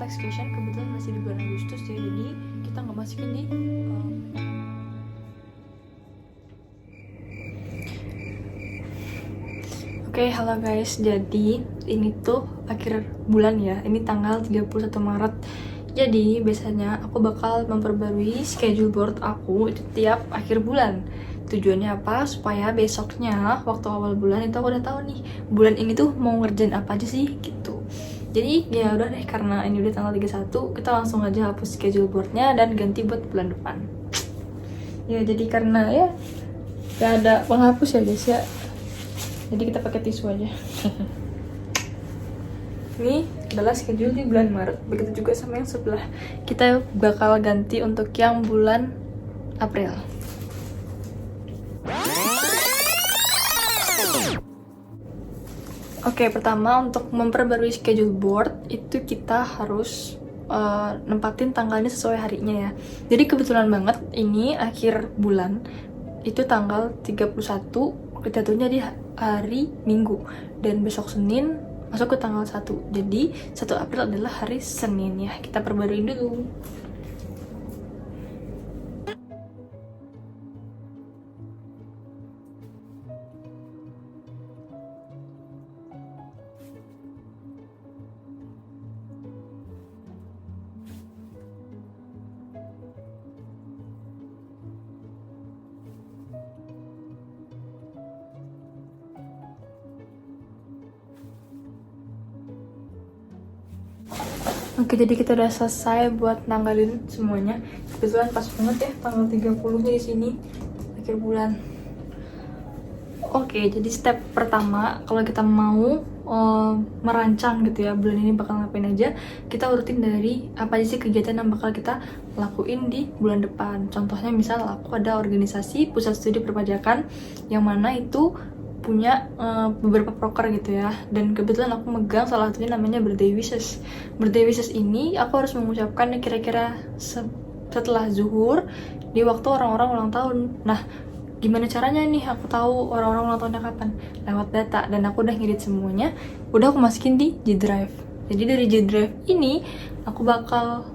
taxation kebetulan masih di bulan Agustus ya, jadi kita nggak masukin di Oke, halo guys. Jadi ini tuh akhir bulan ya. Ini tanggal 31 Maret. Jadi biasanya aku bakal memperbarui schedule board aku itu tiap akhir bulan. Tujuannya apa? Supaya besoknya waktu awal bulan itu aku udah tahu nih bulan ini tuh mau ngerjain apa aja sih gitu. Jadi ya udah deh, karena ini udah tanggal 31, kita langsung aja hapus schedule boardnya dan ganti buat bulan depan. Ya jadi karena ya gak ada penghapus ya guys ya, jadi kita pakai tisu aja. Ini adalah schedule di bulan Maret, begitu juga sama yang sebelah. Kita bakal ganti untuk yang bulan April. Oke, pertama untuk memperbarui schedule board itu kita harus nempatin tanggalnya sesuai harinya ya. Jadi kebetulan banget ini akhir bulan itu tanggal 31, jatuhnya di hari Minggu, dan besok Senin masuk ke tanggal 1. Jadi 1 April adalah hari Senin ya. Kita perbarui dulu. Oke, jadi kita udah selesai buat nanggalin semuanya. Kebetulan pas banget ya tanggal 30-nya di sini akhir bulan. Oke, jadi step pertama kalau kita mau merancang gitu ya bulan ini bakal ngapain aja, kita urutin dari apa aja sih kegiatan yang bakal kita lakuin di bulan depan. Contohnya misal aku ada organisasi pusat studi perpajakan yang mana itu punya beberapa proker gitu ya, dan kebetulan aku megang salah satunya namanya birthday wishes. Birthday wishes ini aku harus mengucapkan kira-kira setelah zuhur di waktu orang-orang ulang tahun. Nah, gimana caranya nih aku tahu orang-orang ulang tahunnya kapan? Lewat data, dan aku udah ngedit semuanya, udah aku masukin di G Drive. Jadi dari G Drive ini aku bakal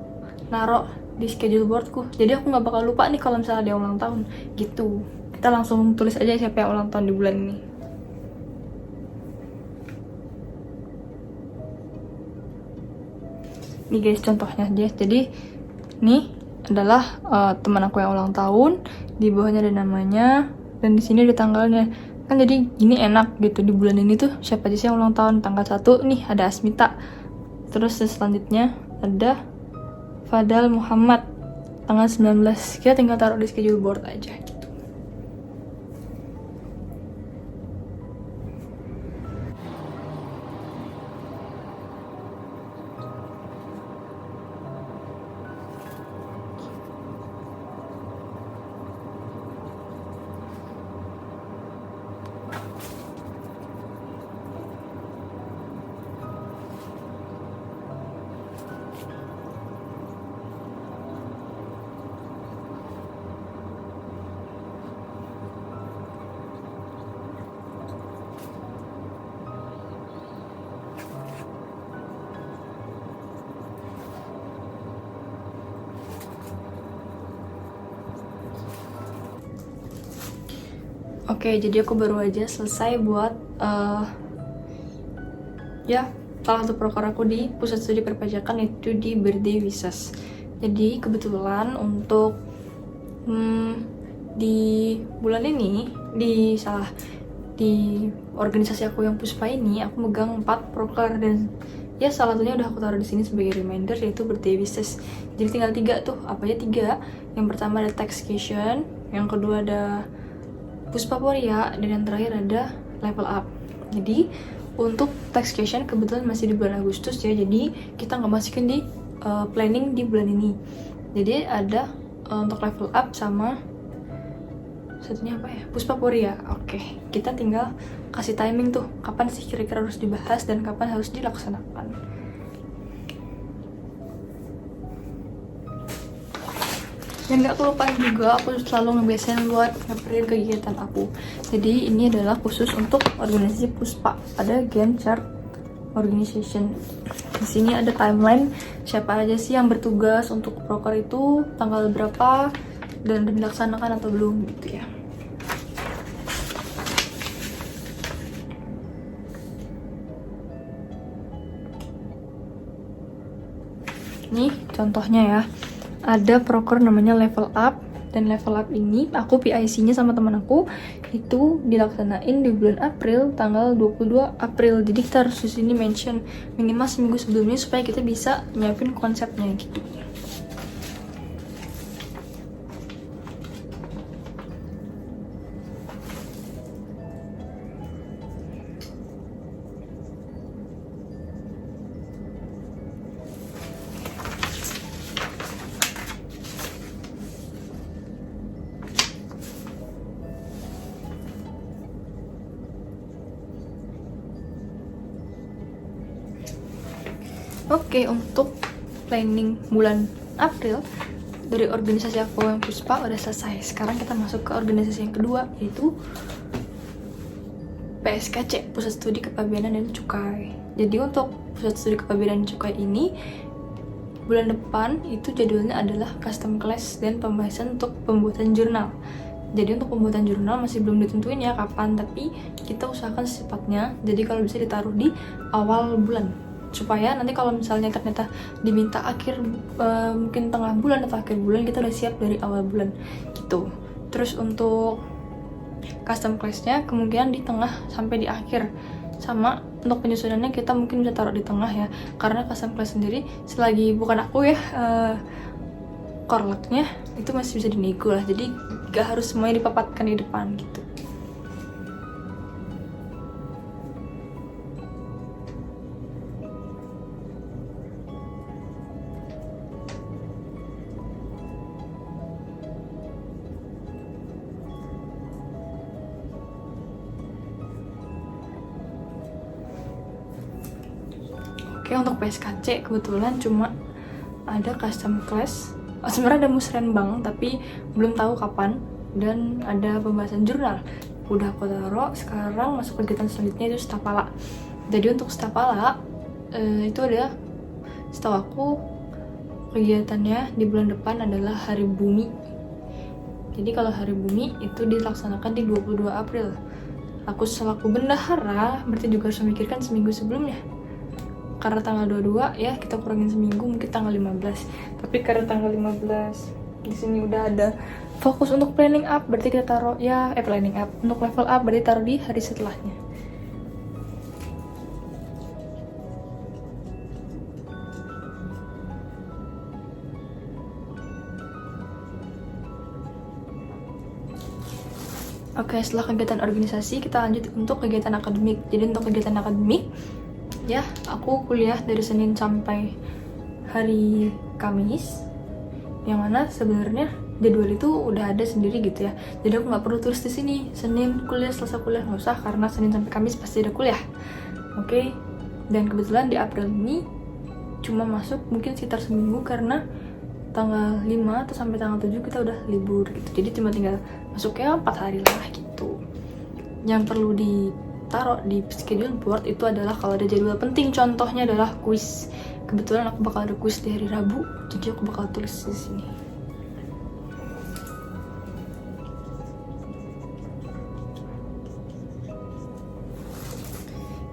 naruh di schedule boardku, jadi aku nggak bakal lupa nih kalau misalnya dia ulang tahun gitu. Kita langsung tulis aja siapa yang ulang tahun di bulan ini. Nih guys, contohnya aja. Jadi nih adalah teman aku yang ulang tahun, di bawahnya ada namanya dan di sini ada tanggalnya. Kan jadi gini enak gitu, di bulan ini tuh siapa aja sih yang ulang tahun. Tanggal 1 nih ada Asmita. Terus selanjutnya ada Fadal Muhammad tanggal 19. Kita tinggal taruh di schedule board aja gitu. Oke, jadi aku baru aja selesai buat ya salah satu proker aku di pusat studi perpajakan, itu di birthday wishes. Jadi kebetulan untuk di bulan ini di organisasi aku yang Puspa ini aku megang 4 proker, dan ya salah satunya udah aku taruh di sini sebagai reminder, yaitu birthday wishes. Jadi tinggal 3 tuh, apa aja 3. Yang pertama ada taxation, yang kedua ada Puspa Poria, dan yang terakhir ada level up. Jadi untuk taxation kebetulan masih di bulan Agustus ya, jadi kita nggak masukin di planning di bulan ini. Jadi ada untuk level up sama satunya apa ya, Puspa Poria. Oke, kita tinggal kasih timing tuh kapan sih kira-kira harus dibahas dan kapan harus dilaksanakan. Dan gak kelupaan juga, aku selalu ngebiasain buat nge-print kegiatan aku. Jadi ini adalah khusus untuk organisasi Puspa. Ada Gantt chart organization. Di sini ada timeline siapa aja sih yang bertugas untuk proker itu, tanggal berapa, dan dilaksanakan atau belum gitu ya. Nih contohnya ya, ada proker namanya level up, dan level up ini aku PIC-nya sama teman aku itu dilaksanain di bulan April, tanggal 22 April. Jadi kita harus di sini mention minimal seminggu sebelumnya supaya kita bisa nyiapin konsepnya gitu. Oke, untuk planning bulan April dari organisasi aku yang Puspa udah selesai. Sekarang kita masuk ke organisasi yang kedua, yaitu PSKC, Pusat Studi Kepabeanan dan Cukai. Jadi untuk Pusat Studi Kepabeanan dan Cukai ini bulan depan itu jadwalnya adalah custom class dan pembahasan untuk pembuatan jurnal. Jadi untuk pembuatan jurnal masih belum ditentuin ya kapan, tapi kita usahakan secepatnya. Jadi kalau bisa ditaruh di awal bulan, supaya nanti kalau misalnya ternyata diminta akhir mungkin tengah bulan atau akhir bulan, kita udah siap dari awal bulan gitu. Terus untuk custom class-nya kemungkinan di tengah sampai di akhir, sama untuk penyusunannya kita mungkin bisa taruh di tengah ya, karena custom class sendiri selagi bukan aku ya korlaknya itu masih bisa dinego lah, jadi gak harus semuanya dipapatkan di depan gitu. Oke, untuk PSKC kebetulan cuma ada custom class. Sebenarnya ada musrenbang tapi belum tahu kapan, dan ada pembahasan jurnal. Udah aku taruh. Sekarang masuk kegiatan selanjutnya itu Stapala. Jadi untuk Stapala itu ada, setahu aku kegiatannya di bulan depan adalah Hari Bumi. Jadi kalau Hari Bumi itu dilaksanakan di 22 April. Aku selaku bendahara berarti juga harus memikirkan seminggu sebelumnya. Karena tanggal 22 ya kita kurangin seminggu, mungkin tanggal 15. Tapi karena tanggal 15 di sini udah ada fokus untuk planning up, berarti kita taruh ya planning up. Untuk level up berarti taruh di hari setelahnya. Oke, setelah kegiatan organisasi kita lanjut untuk kegiatan akademik. Jadi untuk kegiatan akademik ya, aku kuliah dari Senin sampai hari Kamis, yang mana sebenarnya jadwal itu udah ada sendiri gitu ya. Jadi aku nggak perlu tulis di sini Senin kuliah, Selasa kuliah, nggak usah, karena Senin sampai Kamis pasti ada kuliah. Oke, dan kebetulan di April ini cuma masuk mungkin sekitar seminggu, karena tanggal 5 atau sampai tanggal 7 kita udah libur gitu. Jadi cuma tinggal masuknya 4 hari lah gitu. Yang perlu ditaruh di schedule board itu adalah kalau ada jadwal penting, contohnya adalah kuis. Kebetulan aku bakal ada kuis di hari Rabu, jadi aku bakal tulis di sini.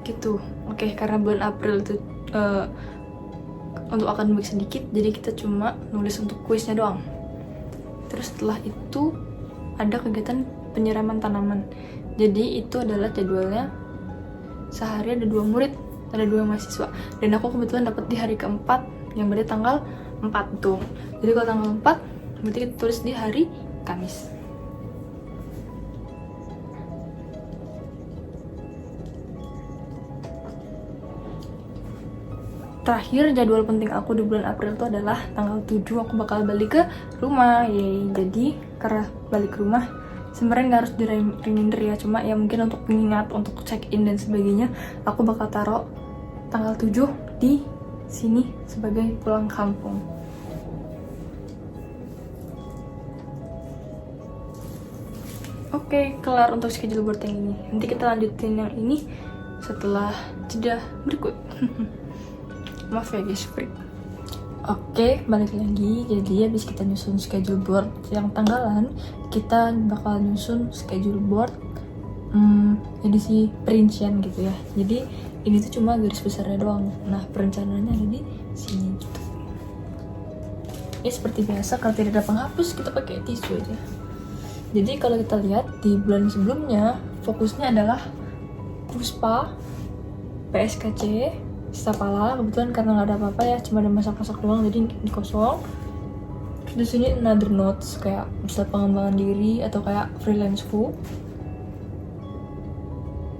Gitu. Oke, karena bulan April itu untuk akademik sedikit, jadi kita cuma nulis untuk kuisnya doang. Terus setelah itu ada kegiatan penyiraman tanaman. Jadi itu adalah jadwalnya, sehari ada 2 murid, ada 2 mahasiswa, dan aku kebetulan dapat di hari keempat, yang berarti tanggal 4 tuh. Jadi kalau tanggal 4 berarti kita tulis di hari Kamis. Terakhir jadwal penting aku di bulan April itu adalah tanggal 7 aku bakal balik ke rumah. Yeay. Jadi karena balik ke rumah sebenarnya nggak harus di reminder ya, cuma ya mungkin untuk pengingat, untuk check in dan sebagainya, aku bakal taruh tanggal 7 di sini sebagai pulang kampung. Oke, kelar untuk schedule board yang ini. Nanti kita lanjutin yang ini setelah jeda berikut. Maaf ya guys, break. Oke, balik lagi. Jadi habis kita nyusun schedule board yang tanggalan, kita bakal nyusun schedule board edisi perincian gitu ya. Jadi ini tuh cuma garis besarnya doang. Nah, perencanaannya ada di sini gitu. Ya seperti biasa, kalau tidak ada penghapus kita pakai tisu aja. Jadi kalau kita lihat di bulan sebelumnya, fokusnya adalah Puspa, PSKC, Stapala. Kebetulan karena nggak ada apa-apa ya, cuma ada masak-masak doang, jadi ini kosong. Terus di sini another notes kayak bisa pengembangan diri atau kayak freelance-ku.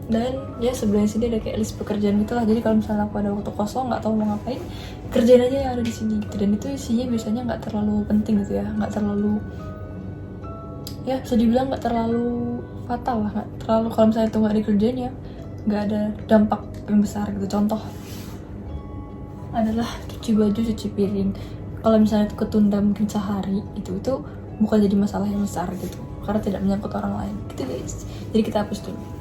Dan ya sebenarnya sini ada kayak list pekerjaan gitu lah. Jadi kalau misalnya aku ada waktu kosong nggak tahu mau ngapain, kerjain aja yang ada di sini gitu. Dan itu isinya biasanya nggak terlalu penting gitu ya, nggak terlalu, ya bisa dibilang nggak terlalu fatal lah, nggak terlalu, kalau misalnya itu nggak dikerjain ya nggak ada dampak yang besar gitu. Contoh adalah cuci baju, cuci piring. Kalau misalnya itu ketunda mungkin sehari, itu bukan jadi masalah yang besar gitu, karena tidak menyangkut orang lain gitu guys. Jadi kita hapus dulu.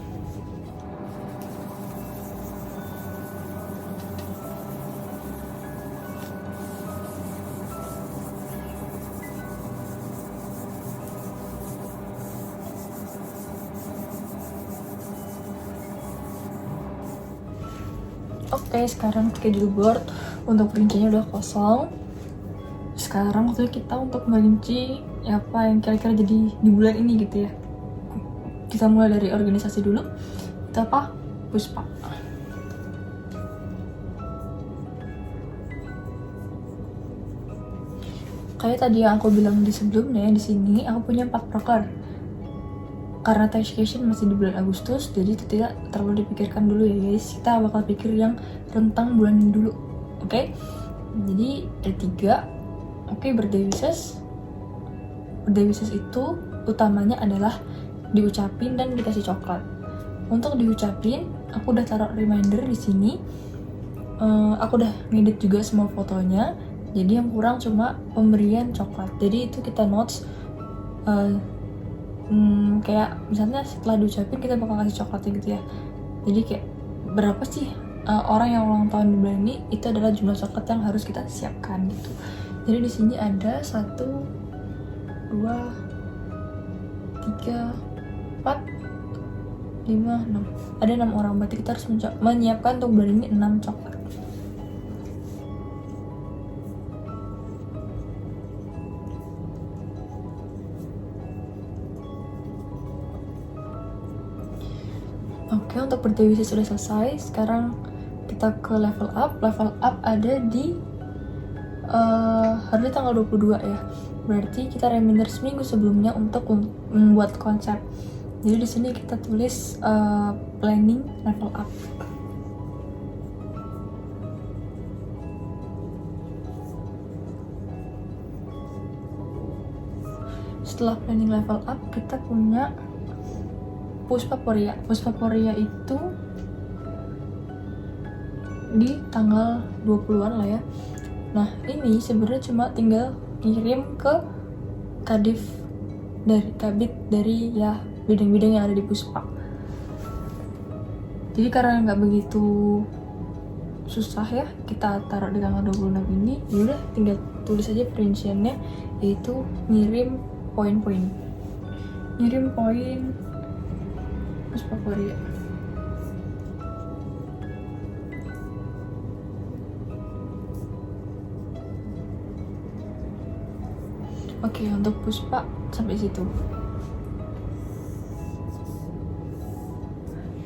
Oke, sekarang schedule board untuk perinciannya udah kosong. Sekarang waktunya kita untuk merinci apa yang kira-kira jadi di bulan ini gitu ya. Kita mulai dari organisasi dulu. Itu apa? Puspa. Kayak tadi yang aku bilang di sebelumnya, di sini aku punya 4 proker. Karena taxation masih di bulan Agustus, jadi itu tidak terlalu dipikirkan dulu ya guys. Kita bakal pikir yang rentang bulan ini dulu, oke? Jadi ada 3. Oke, birthday wishes. Birthday wishes itu utamanya adalah diucapin dan dikasih coklat. Untuk diucapin, aku udah taruh reminder di sini. Aku udah ngedit juga semua fotonya. Jadi yang kurang cuma pemberian coklat. Jadi itu kita notes. Kayak misalnya setelah diucapin kita bakal kasih coklatnya gitu ya. Jadi kayak berapa sih orang yang ulang tahun di bulan ini, itu adalah jumlah coklat yang harus kita siapkan gitu. Jadi di sini ada 1, 2, 3, 4, 5, 6. Ada 6 orang, berarti kita harus menyiapkan untuk bulan ini 6 coklat. Oke, untuk birthday wishes sudah selesai. Sekarang kita ke level up. Level up ada di hari tanggal 22 ya. Berarti kita reminder seminggu sebelumnya untuk membuat konsep. Jadi di sini kita tulis planning level up. Setelah planning level up, kita punya Puspaporia. Puspaporia itu di tanggal 20-an lah ya. Nah, ini sebenarnya cuma tinggal kirim ke kadif dari kabit dari ya bidang-bidang yang ada di Puspa. Jadi karena nggak begitu susah ya, kita taruh di tanggal 26 ini. Yaudah, tinggal tulis aja perinciannya, yaitu ngirim poin-poin. Ngirim poin Puspaporia. Oke, untuk Puspa sampai situ.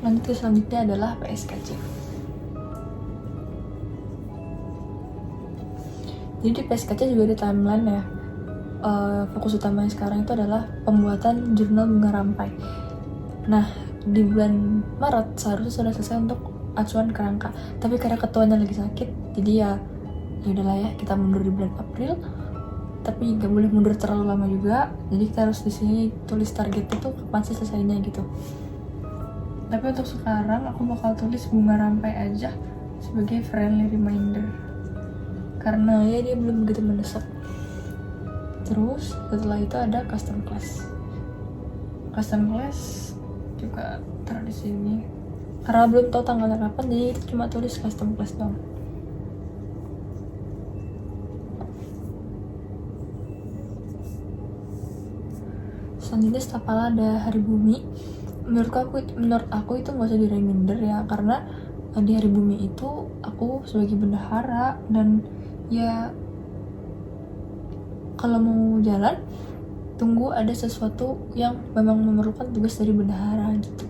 Lanjut ke selanjutnya adalah PSKC. Jadi di PSKC juga ada timeline ya. Fokus utamanya sekarang itu adalah pembuatan jurnal bunga rampai. Nah, di bulan Maret seharusnya sudah selesai untuk acuan kerangka, tapi karena ketuanya lagi sakit, jadi ya udahlah ya, kita mundur di bulan April. Tapi nggak boleh mundur terlalu lama juga, jadi kita harus di sini tulis target itu kapan sih selesainya gitu. Tapi untuk sekarang aku bakal tulis bunga rampai aja sebagai friendly reminder, karena ya dia belum begitu mendesak. Terus setelah itu ada custom class. Custom class juga taruh di sini karena belum tahu tanggalnya kapan, jadi itu cuma tulis custom class doang. Selanjutnya Stapala ada Hari Bumi. Menurut aku itu nggak usah di reminder ya, karena di Hari Bumi itu aku sebagai bendahara, dan ya kalau mau jalan tunggu ada sesuatu yang memang memerlukan tugas dari bendahara gitu.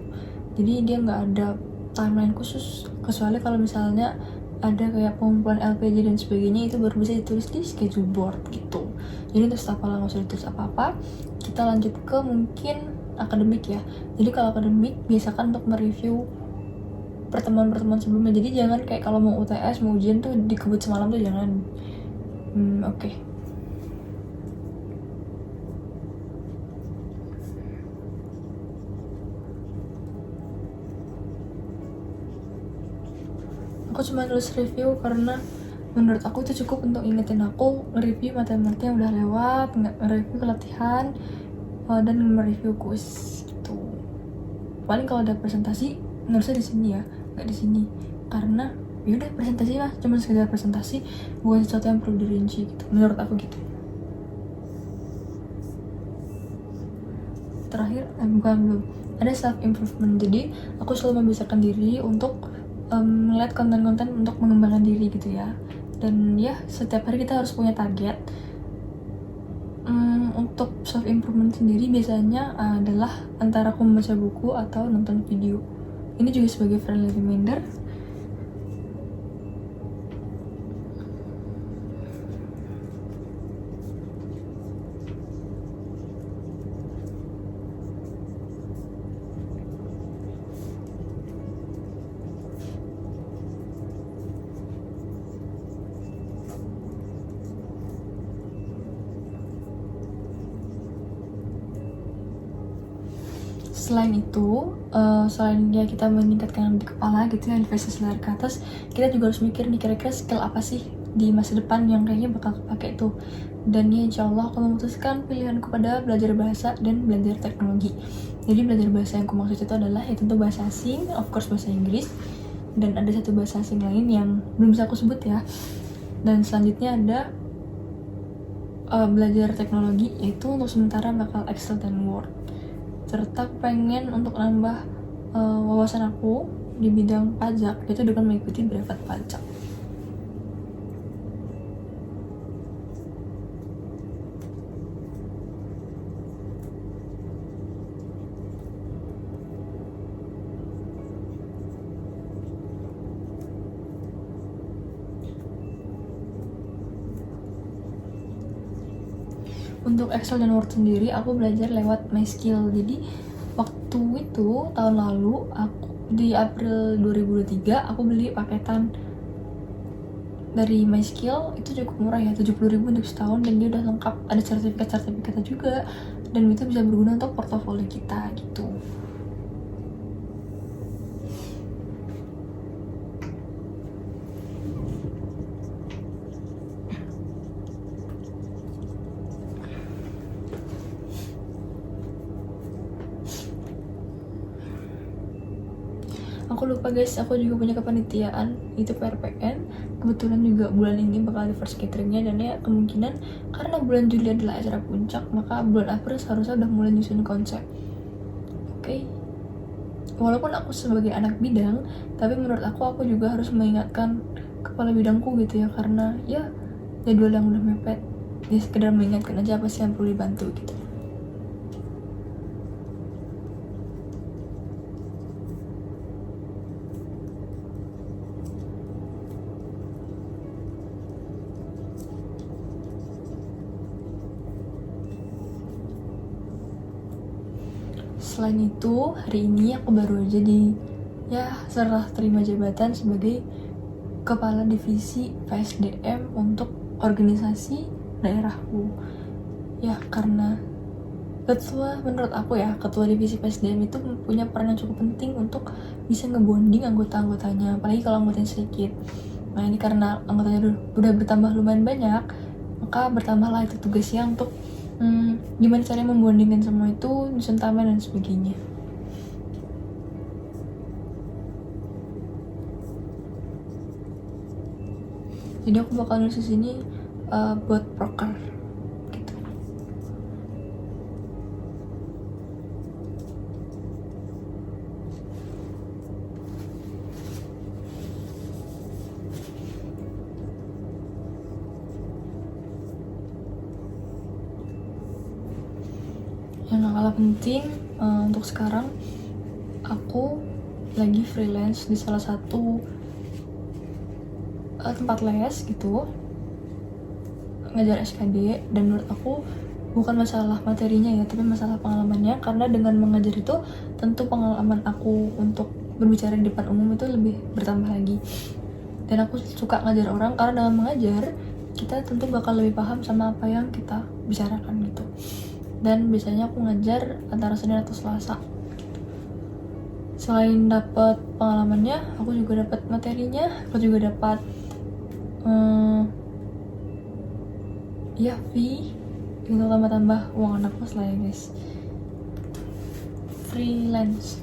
Jadi dia nggak ada timeline khusus, kecuali kalau misalnya ada kayak pengumpulan LPJ dan sebagainya, itu baru bisa ditulis di schedule board gitu. Jadi untuk Stapala nggak usah ditulis apa-apa. Kita lanjut ke mungkin akademik ya. Jadi kalau akademik biasakan untuk mereview pertemuan-pertemuan sebelumnya. Jadi jangan kayak kalau mau UTS, mau ujian tuh dikebut semalam tuh jangan. Oke. Aku cuma nulis review karena menurut aku itu cukup untuk ingetin aku nge-review materi-materi yang udah lewat, nge-review latihan, dan mereview kuis gitu. Paling kalau ada presentasi nulisnya di sini ya, nggak di sini, karena yaudah presentasi lah, cuma sekedar presentasi, bukan sesuatu yang perlu dirinci gitu, menurut aku gitu. Terakhir, belum ada self improvement. Jadi aku selalu membiasakan diri untuk melihat konten-konten untuk mengembangkan diri gitu ya. Dan ya setiap hari kita harus punya target. Untuk self improvement sendiri biasanya adalah antara aku membaca buku atau nonton video. Ini juga sebagai friendly reminder. Selain itu, selain ya kita meningkatkan di kepala gitu ya, investasi layar ke atas, kita juga harus mikir nih kira-kira skill apa sih di masa depan yang kayaknya bakal kepake tuh. Dan ya insya Allah aku memutuskan pilihanku pada belajar bahasa dan belajar teknologi. Jadi belajar bahasa yang aku maksud itu adalah ya tentu bahasa asing, of course bahasa Inggris, dan ada satu bahasa asing lain yang belum bisa aku sebut ya. Dan selanjutnya ada belajar teknologi, yaitu untuk sementara bakal Excel dan Word. Serta pengen untuk nambah wawasan aku di bidang pajak, yaitu dengan mengikuti brevet pajak. Untuk Excel dan Word sendiri aku belajar lewat MySkill. Jadi waktu itu tahun lalu aku di April 2023 aku beli paketan dari MySkill, itu cukup murah ya, 70.000 untuk setahun, dan dia udah lengkap, ada sertifikatnya juga, dan itu bisa berguna untuk portofolio kita gitu. Aku lupa guys, aku juga punya kepanitiaan, itu PRPN. Kebetulan juga bulan ini bakal ada first cateringnya, dan ya kemungkinan karena bulan Juli adalah acara puncak, maka bulan April seharusnya udah mulai nyusun konsep. Oke. Walaupun aku sebagai anak bidang, tapi menurut aku juga harus mengingatkan kepala bidangku gitu ya, karena ya jadwal yang udah mepet, ya sekedar mengingatkan aja apa sih yang perlu dibantu gitu. Selain itu, hari ini aku baru aja serah terima jabatan sebagai kepala divisi PSDM untuk organisasi daerahku. Ya, karena menurut aku ya, ketua divisi PSDM itu punya peran yang cukup penting untuk bisa ngebonding anggota-anggotanya, apalagi kalau anggotanya sedikit. Nah, ini karena anggotanya udah bertambah lumayan banyak, maka bertambahlah itu tugasnya untuk gimana caranya membondingkan semua itu, nyusun timeline dan sebagainya. Jadi aku bakal nulis di sini buat proker gitu. Yang gak kalah penting, untuk sekarang aku lagi freelance di salah satu tempat les gitu, ngajar SKD, dan menurut aku bukan masalah materinya ya, tapi masalah pengalamannya, karena dengan mengajar itu tentu pengalaman aku untuk berbicara di depan umum itu lebih bertambah lagi. Dan aku suka ngajar orang karena dengan mengajar kita tentu bakal lebih paham sama apa yang kita bicarakan gitu. Dan biasanya aku ngajar antara Senin atau Selasa. Selain dapat pengalamannya, aku juga dapat materinya, aku juga dapat fee untuk tambah-tambah uang anak kos lah ya guys. Freelance.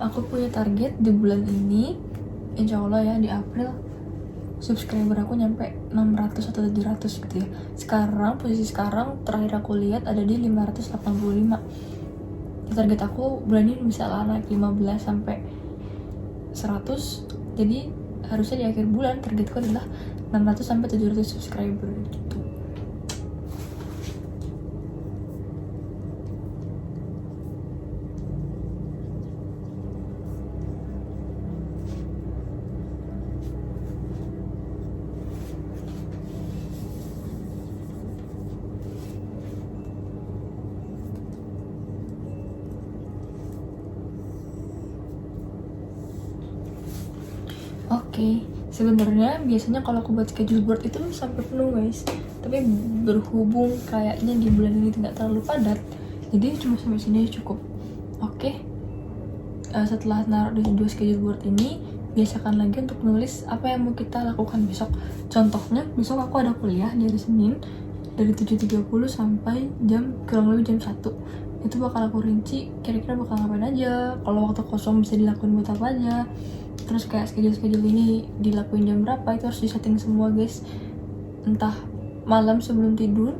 Aku punya target di bulan ini, insya Allah ya di April subscriber aku nyampe 600 atau 700 gitu ya. Posisi sekarang terakhir aku lihat ada di 585. Target aku bulan ini bisa lah naik 15 sampai 100. Jadi harusnya di akhir bulan targetku adalah 600 sampai 700 subscriber gitu. Oke, sebenarnya biasanya kalau aku buat schedule board itu sampai penuh guys, tapi berhubung kayaknya di bulan ini tidak terlalu padat, jadi cuma sampai sini cukup. Oke, setelah naruh di 2 schedule board ini, biasakan lagi untuk menulis apa yang mau kita lakukan besok. Contohnya, besok aku ada kuliah di hari Senin dari 7.30 sampai kurang lebih jam 1. Itu bakal aku rinci kira-kira bakal ngapain aja, kalau waktu kosong bisa dilakuin buat apa aja. Terus kayak schedule ini dilakuin jam berapa, itu harus disetting semua guys, entah malam sebelum tidur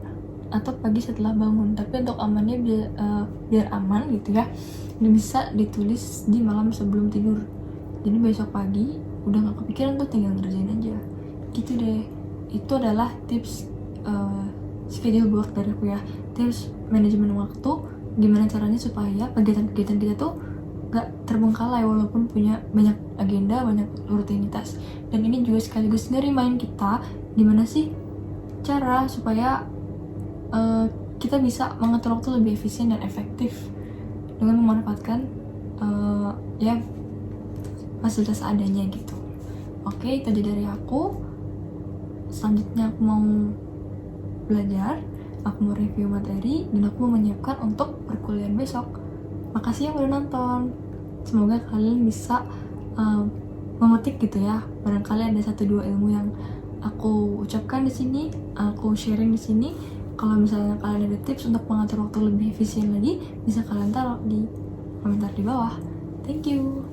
atau pagi setelah bangun. Tapi untuk amannya biar aman gitu ya, ini bisa ditulis di malam sebelum tidur, jadi besok pagi udah gak kepikiran tuh, tinggal ngerjain aja gitu deh. Itu adalah tips schedule board dari aku ya, tips manajemen waktu, gimana caranya supaya kegiatan-kegiatan kita tuh gak terbengkalai walaupun punya banyak agenda, banyak rutinitas. Dan ini juga sekaligus nge-remind kita gimana sih cara supaya kita bisa mengatur waktu lebih efisien dan efektif dengan memanfaatkan fasilitas adanya gitu. Oke, itu aja dari aku. Selanjutnya aku mau belajar, aku mau review materi, dan aku mau menyiapkan untuk perkuliahan besok. Makasih yang udah nonton. Semoga kalian bisa memetik gitu ya. Barangkali ada 1-2 ilmu yang aku ucapkan di sini, aku sharing di sini. Kalau misalnya kalian ada tips untuk mengatur waktu lebih efisien lagi, bisa kalian taruh di komentar di bawah. Thank you.